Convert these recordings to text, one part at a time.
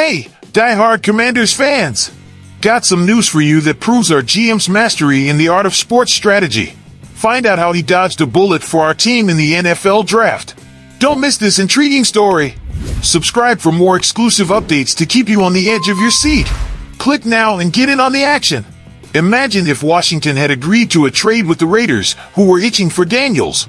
Hey, die-hard Commanders fans! Got some news for you that proves our GM's mastery in the art of sports strategy. Find out how he dodged a bullet for our team in the NFL draft. Don't miss this intriguing story. Subscribe for more exclusive updates to keep you on the edge of your seat. Click now and get in on the action. Imagine if Washington had agreed to a trade with the Raiders, who were itching for Daniels.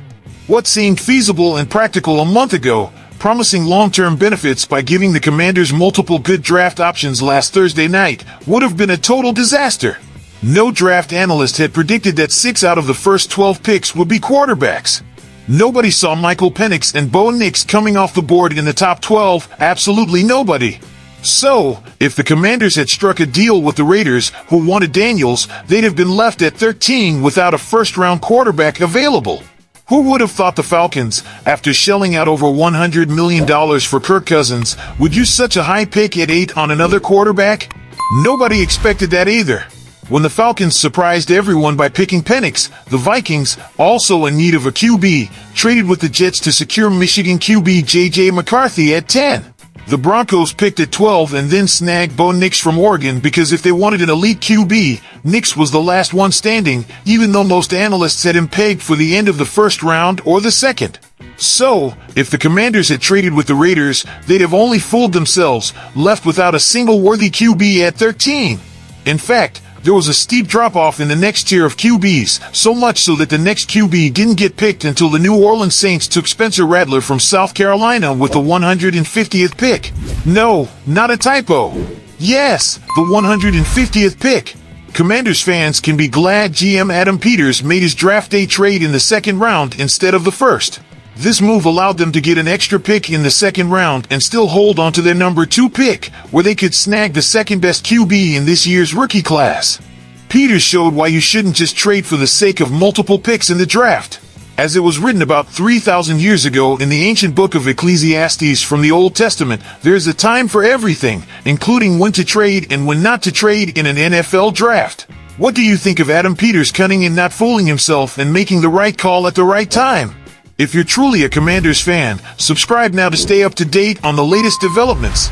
What seemed feasible and practical a month ago, promising long-term benefits by giving the Commanders multiple good draft options last Thursday night, would have been a total disaster. No draft analyst had predicted that 6 out of the first 12 picks would be quarterbacks. Nobody saw Michael Penix and Bo Nix coming off the board in the top 12, absolutely nobody. So, if the Commanders had struck a deal with the Raiders, who wanted Daniels, they'd have been left at 13 without a first-round quarterback available. Who would have thought the Falcons, after shelling out over $100 million for Kirk Cousins, would use such a high pick at 8 on another quarterback? Nobody expected that either. When the Falcons surprised everyone by picking Penix, the Vikings, also in need of a QB, traded with the Jets to secure Michigan QB J.J. McCarthy at 10. The Broncos picked at 12 and then snagged Bo Nix from Oregon because if they wanted an elite QB, Nix was the last one standing, even though most analysts had him pegged for the end of the first round or the second. So, if the Commanders had traded with the Raiders, they'd have only fooled themselves, left without a single worthy QB at 13. In fact, there was a steep drop-off in the next tier of QBs, so much so that the next QB didn't get picked until the New Orleans Saints took Spencer Rattler from South Carolina with the 150th pick. No, not a typo. Yes, the 150th pick. Commanders fans can be glad GM Adam Peters made his draft day trade in the second round instead of the first. This move allowed them to get an extra pick in the second round and still hold on to their number 2 pick, where they could snag the second best QB in this year's rookie class. Peters showed why you shouldn't just trade for the sake of multiple picks in the draft. As it was written about 3,000 years ago in the ancient book of Ecclesiastes from the Old Testament, there's a time for everything, including when to trade and when not to trade in an NFL draft. What do you think of Adam Peters cunning and not fooling himself and making the right call at the right time? If you're truly a Commanders fan, subscribe now to stay up to date on the latest developments.